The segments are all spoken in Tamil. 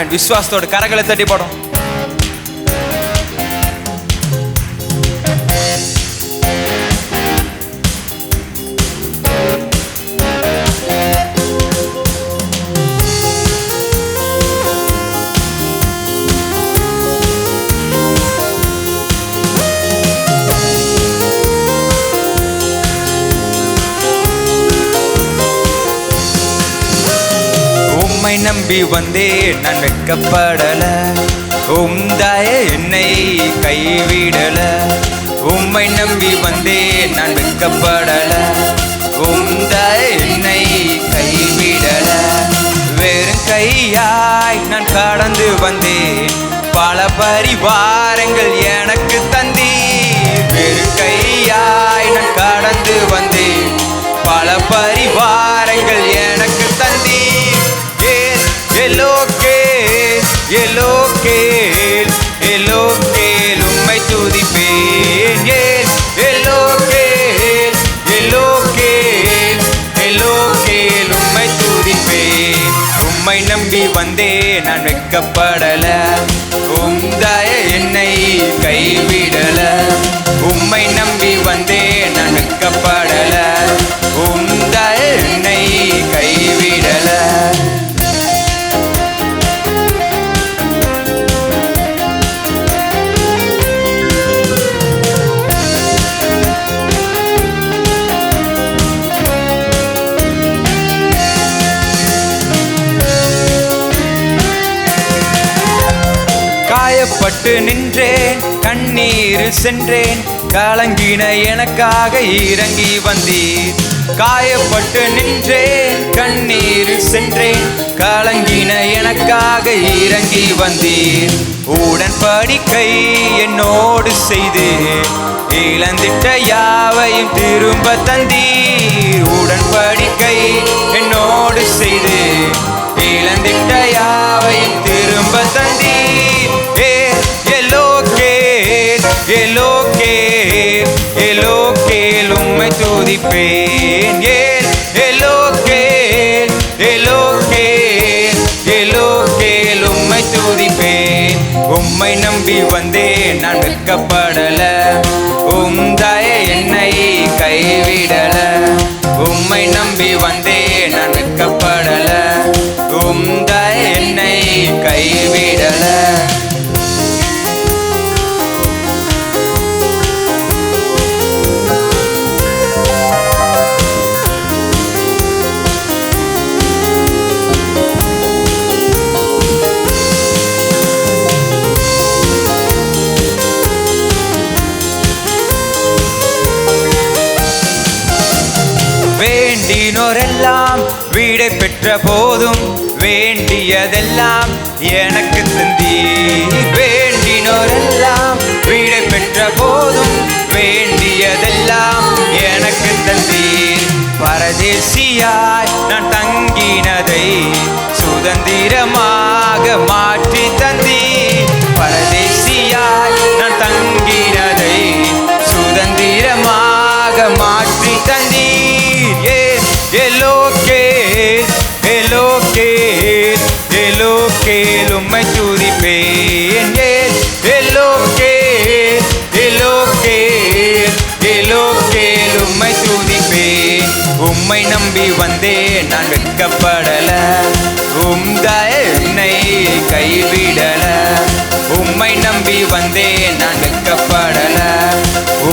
ஆமென். விசுவாசத்தோட கரங்களை தட்டி போடும். உம்மை நம்பி வந்தேன் நான் வெட்கப்படல, உம்தாய என்னை கைவிடல. உம்மை நம்பி வந்தேன் நான் வெட்கப்படல, உம்தாய என்னை கைவிடல. வெறும் கையாய் நான் கடந்து வந்தேன், பல பரிவாரங்கள் எனக்கு தந்தீர். வெறும் கையாய் நான் கடந்து வந்தேன், பல பரிவாரங்கள் எனக்கு தந்தீர். எலோகேல் எலோகேல் எலோகேல் உம்மை துதிப்பேன். எலோகேல் எலோகேல் எலோகேல் உம்மை துதிப்பேன். உம்மை நம்பி வந்தேன் நான் வெட்கப்படல, உம்தாய என்னை கைவிடல. உம்மை நம்பி வந்தேன் நான் வெட்கப்படல, உம்தாய என்னை கைவிடல. காயப்பட்டு நின்றேன், கண்ணீர் சென்றேன், கலங்கின எனக்காக இறங்கி வந்தீர். காயப்பட்டு நின்றேன், கண்ணீர் சென்றேன், கலங்கின எனக்காக இறங்கி வந்தீர். உடன்படிக்கை என்னோடு செய்து இழந்திட்ட யாவையும் திரும்ப தந்தீர். உடன்படிக்கை என்னோடு செய்து இழந்திட்ட யாவையும் திரும்ப தந்தீர். எலோகேல் எலோகேல் எலோகேல் உம்மை துதிப்பேன். எலோகேல் எலோகேல் எலோகேல் உம்மை துதிப்பேன். உம்மை நம்பி வந்தேன் நான் வெட்கப்படல, உம்தாய என்னை கைவிடல. உம்மை நம்பி வந்தேன் நான் வெட்கப்படல, உம்தாய என்னை கைவிடல. வேண்டினோரெல்லாம் வீடை பெற்ற போதும் வேண்டியதெல்லாம் எனக்கு தந்தீர். வேண்டினோரெல்லாம் வீடை பெற்ற போதும் வேண்டியதெல்லாம் எனக்கு தந்தீர். பரதேசியாய் நான் தங்கினதை சுதந்திரமாக மாற்றி தந்தீர். பரதேசியாய் நான் தங்கினதை சுதந்திரமாக மாற்றி தந்தீர். எலோகேல் எலோகேல் எலோகேல் உம்மை துதிப்பேன். எலோகேல் எலோகேல் எலோகேல் உம்மை துதிப்பேன். உம்மை நம்பி வந்தேன் நான் வெட்கப்படல, உம்தாய என்னை கைவிடல. உம்மை நம்பி வந்தேன் நான் வெட்கப்படல,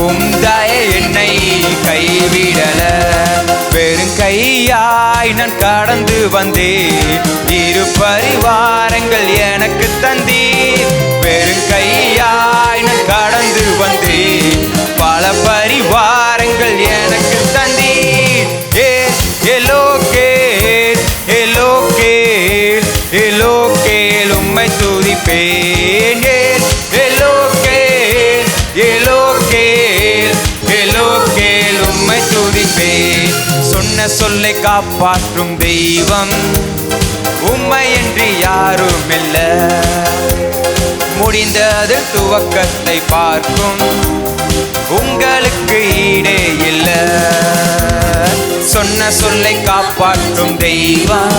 உம்தாய என்னை கைவிடல. வெறும் கையாய் நான் கடந்து வந்தேன், இரு பரிவாரங்கள் எனக்கு தந்தீர். வெறும் கையாய் நான் கடந்து வந்தேன், பல பரிவாரங்கள் எனக்கு தந்தீர். எலோகேல் எலோகேல் எலோகேல் உம்மை துதிப்பேன். எலோகேல் எலோகேல் எலோகேல் உம்மை துதிப்பேன். சொன்ன சொல்லை காப்பாற்றும் தெய்வம் உம்மையன்றி யாரும் இல்ல. முடிந்தது துவக்கத்தை பார்க்கும் உங்களுக்கு ஈடே இல்ல. சொன்ன சொல்லை காப்பாற்றும் தெய்வம்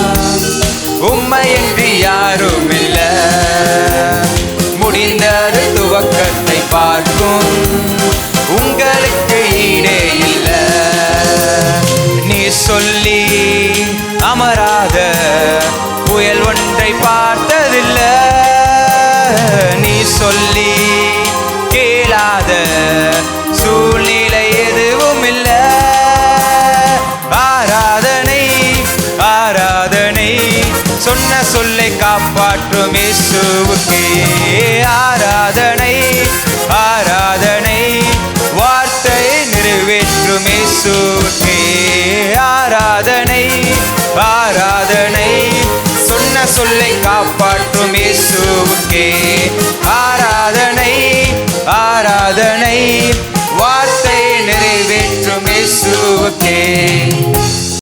உம்மையின்றி யாரும் இல்ல. முடிந்தது துவக்கத்தை பார்க்கும் உங்களுக்கு ஈடே இல்ல. நீ சொல்லி அமராத புயல் ஒன்றை பார்த்ததில்ல. நீ சொல்லி கேளாத சூழ்நிலை எதுவும் இல்ல. ஆராதனை ஆராதனை சொன்ன சொல்லை காப்பாற்றும் இயேசுவுக்கே. ஆராதனை ஆராதனை வார்த்தையை நிறைவேற்றும் இயேசுவுக்கே. ஆராதனை ஆராதனை சொன்ன சொல்லை காப்பாற்றும் இயேசுவுக்கே. ஆராதனை ஆராதனை வார்த்தையை நிறைவேற்றும் இயேசுவுக்கே.